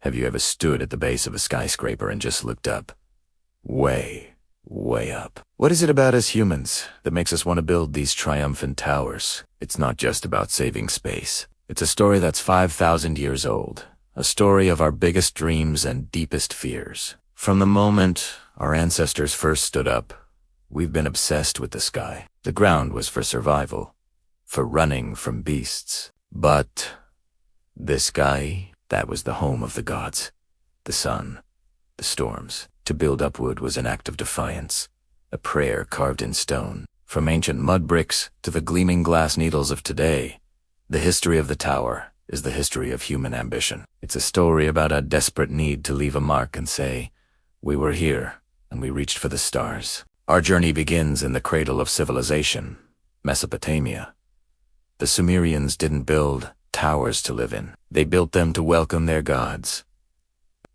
Have you ever stood at the base of a skyscraper and just looked up? Way, way up. What is it about us humans that makes us want to build these triumphant towers? It's not just about saving space. It's a story that's 5,000 years old. A story of our biggest dreams and deepest fears. From the moment our ancestors first stood up, we've been obsessed with the sky. The ground was for survival, for running from beasts. But this sky, that was the home of the gods. The sun, the storms. To build upward was an act of defiance, a prayer carved in stone. From ancient mud bricks to the gleaming glass needles of today, the history of the tower is the history of human ambition. It's a story about a desperate need to leave a mark and say, we were here and we reached for the stars. Our journey begins in the cradle of civilization, Mesopotamia. The Sumerians didn't build towers to live in. They built them to welcome their gods.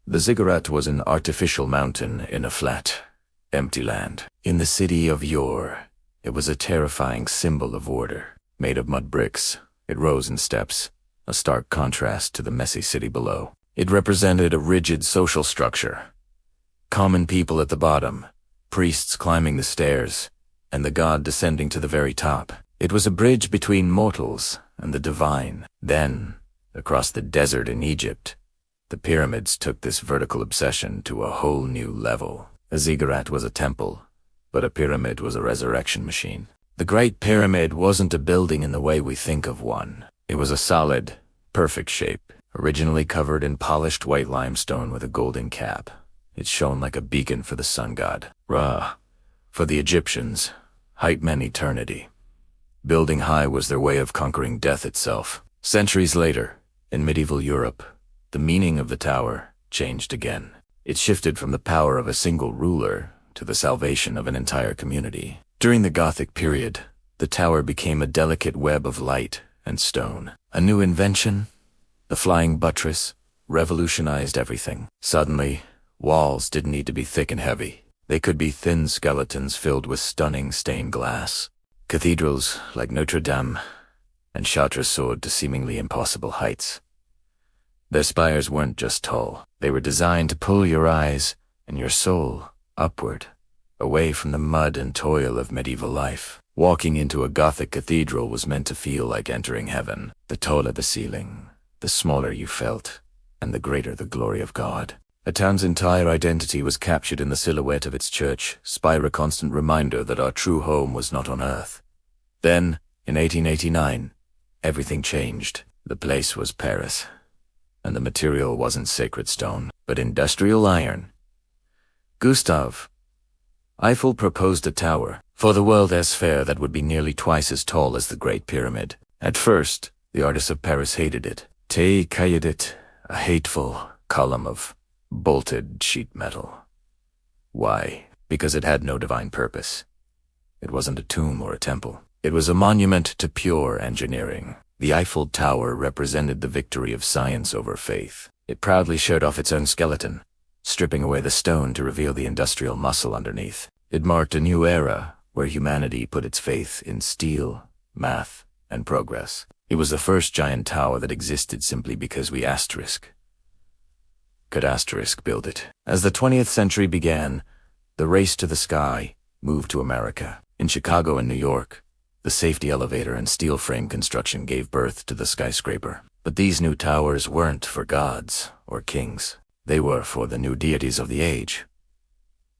The ziggurat was an artificial mountain in a flat, empty land. In the city of yore, it was a terrifying symbol of order. Made of mud bricks, it rose in steps, a stark contrast to the messy city below. It represented a rigid social structure. Common people at the bottom, priests climbing the stairs, and the god descending to the very top. It was a bridge between mortals and the divine. Then, across the desert in Egypt, the pyramids took this vertical obsession to a whole new level. A ziggurat was a temple, but a pyramid was a resurrection machine. The Great Pyramid wasn't a building in the way we think of one. It was a solid, perfect shape, originally covered in polished white limestone with a golden cap. It shone like a beacon for the sun god, Ra. For the Egyptians, height meant eternity. Building high was their way of conquering death itself. Centuries later, in medieval Europe, the meaning of the tower changed again. It shifted from the power of a single ruler to the salvation of an entire community. During the Gothic period, the tower became a delicate web of light and stone. A new invention, the flying buttress, revolutionized everything. Suddenly, walls didn't need to be thick and heavy. They could be thin skeletons filled with stunning stained glass. Cathedrals like Notre Dame and Chartres soared to seemingly impossible heights. Their spires weren't just tall. They were designed to pull your eyes and your soul upward, away from the mud and toil of medieval life. Walking into a Gothic cathedral was meant to feel like entering heaven. The taller the ceiling, the smaller you felt, and the greater the glory of God. A town's entire identity was captured in the silhouette of its church, spire a constant reminder that our true home was not on earth. Then, in 1889, everything changed. The place was Paris, and the material wasn't sacred stone, but industrial iron. Gustave Eiffel proposed a tower for the World S Fair that would be nearly twice as tall as the Great Pyramid. At first, the artists of Paris hated it. They called it a hateful column of bolted sheet metal. Why? Because it had no divine purpose. It wasn't a tomb or a temple. It was a monument to pure engineering. The Eiffel Tower represented the victory of science over faith. It proudly showed off its own skeleton, stripping away the stone to reveal the industrial muscle underneath. It marked a new era where humanity put its faith in steel, math, and progress. It was the first giant tower that existed simply because we could build it. As the 20th century began, the race to the sky moved to America. In Chicago and New York, the safety elevator and steel frame construction gave birth to the skyscraper. But these new towers weren't for gods or kings. They were for the new deities of the age.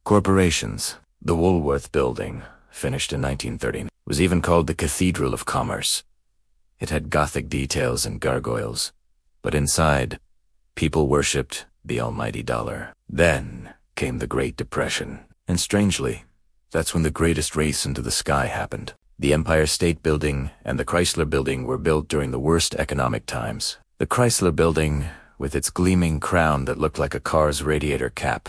Corporations. The Woolworth Building, finished in 1930, was even called the Cathedral of Commerce. It had Gothic details and gargoyles, but inside, people worshipped the almighty dollar. Then came the Great Depression, and strangely, that's when the greatest race into the sky happened. The Empire State Building and the Chrysler Building were built during the worst economic times. The Chrysler Building, with its gleaming crown that looked like a car's radiator cap,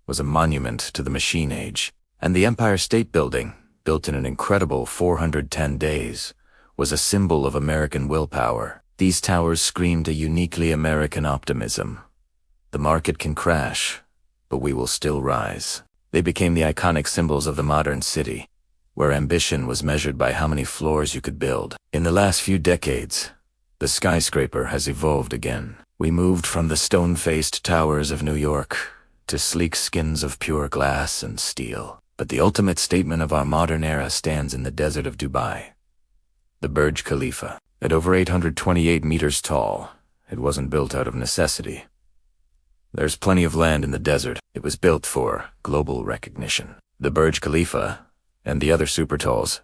was a monument to the machine age. And the Empire State Building, built in an incredible 410 days, was a symbol of American willpower. These towers screamed a uniquely American optimism. The market can crash, but we will still rise. They became the iconic symbols of the modern city, where ambition was measured by how many floors you could build. In the last few decades, the skyscraper has evolved again. We moved from the stone-faced towers of New York to sleek skins of pure glass and steel. But the ultimate statement of our modern era stands in the desert of Dubai. The Burj Khalifa. At over 828 meters tall, it wasn't built out of necessity. There's plenty of land in the desert. It was built for global recognition. The Burj Khalifa and the other super talls,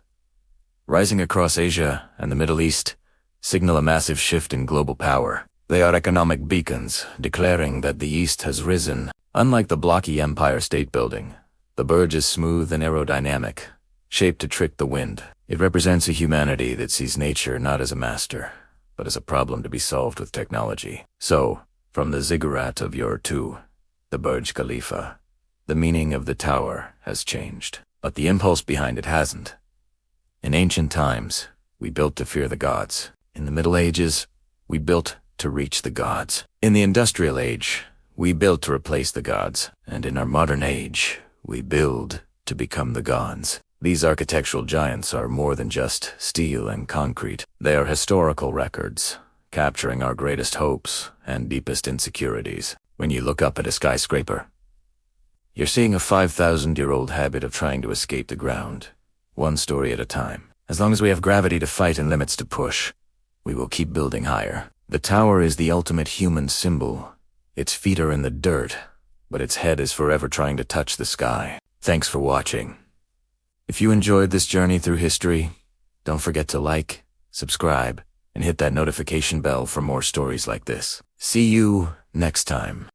rising across Asia and the Middle East, signal a massive shift in global power. They are economic beacons, declaring that the East has risen. Unlike the blocky Empire State Building, the Burj is smooth and aerodynamic, shaped to trick the wind. It represents a humanity that sees nature not as a master, but as a problem to be solved with technology. So, from the Ziggurat of Europe to the Burj Khalifa, the meaning of the tower has changed. But the impulse behind it hasn't. In ancient times, we built to fear the gods. In the Middle Ages, we built to reach the gods. In the Industrial Age, we build to replace the gods, and in our modern age, we build to become the gods. These architectural giants are more than just steel and concrete. They are historical records, capturing our greatest hopes and deepest insecurities. When you look up at a skyscraper, you're seeing a 5,000-year-old habit of trying to escape the ground, one story at a time. As long as we have gravity to fight and limits to push, we will keep building higher. The tower is the ultimate human symbol. Its feet are in the dirt, but its head is forever trying to touch the sky. Thanks for watching. If you enjoyed this journey through history, don't forget to like, subscribe, and hit that notification bell for more stories like this. See you next time.